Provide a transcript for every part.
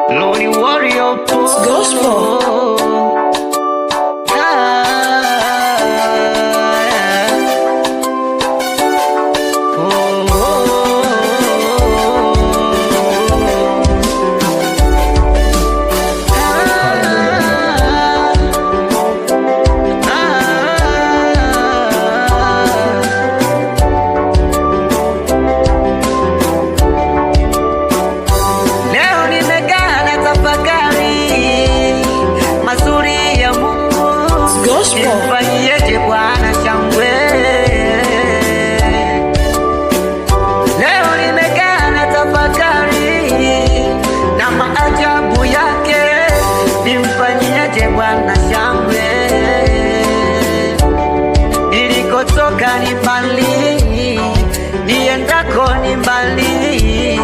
Lonely warrior, it's gospel. Nifanyeje Bwana shangwe? Leo nimekaa na tafakari na maajabu yake. Nimfanyeje Bwana shangwe? Nilikotoka ni mbali, niendako ni mbali,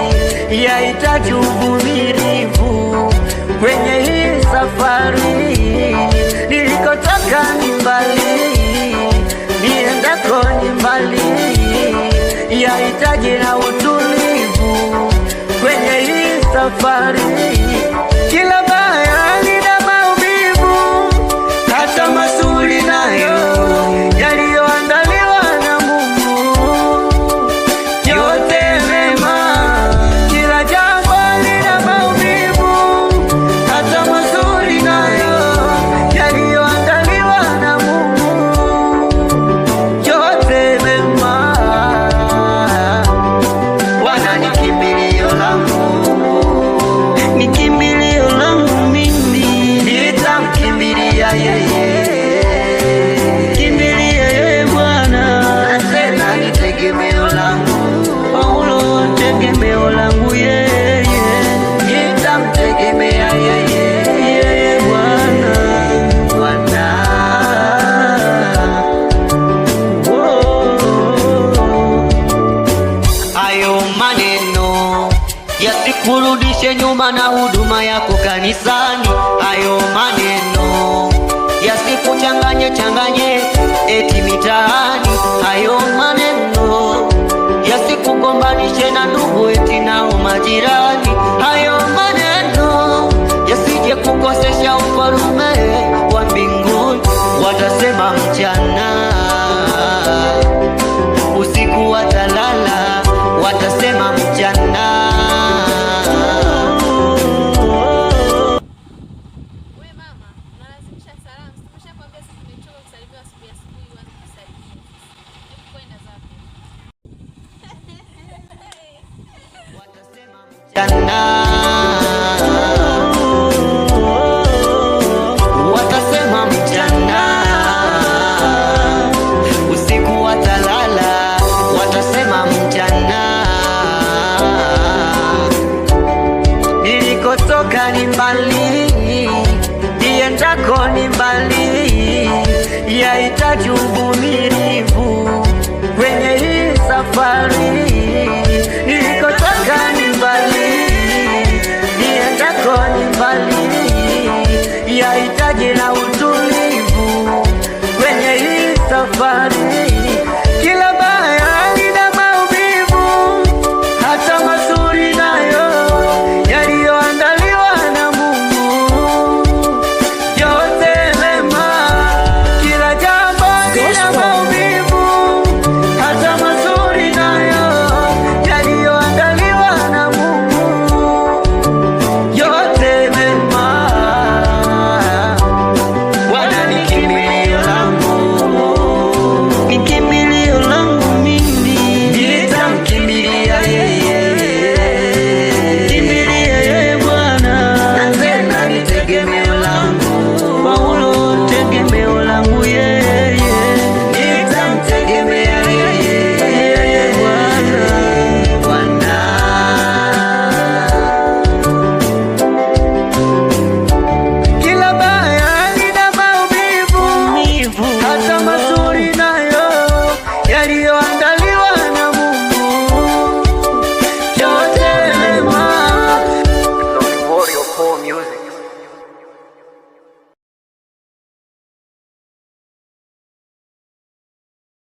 yahitaji uvumilivu kwenye hii safari. Nilikotoka ni mbali, niendako ni mbali, yahitaji na utulivu kwenye hii safari. Kila baya lina maumivu, hata mazuri nayo yaliyoandaliwa na Mungu yote mema. Kila jambo lina maumivu, hata mazuri nayo yaliyoandaliwa na Mungu yote mema. Bwana ni kimbilio langu, ni kimbilio langu mimi, nitamkimbilia yeye. Kimbilia yeye Bwana, tena ni tegemeo langu. Paulo tegemeo langu yeye, nitamtegemea yeye, yeye Bwana, Bwana. Hayo maneno yasikurudishe nyuma na huduma yako kanisani. Hayo maneno yasikuchanganye changanye eti mitaani. Hayo maneno yasikugombanishe na ndugu eti nao majirani. Hayo maneno yasije kukosesha ufalme wa mbinguni. Watasema mchana, usiku watalala, watasema mchana. Watasema mchana, usiku watalala, watasema mchana. Nilikotoka ni mbali, niendako ni mbali, yahitaji uvumilivu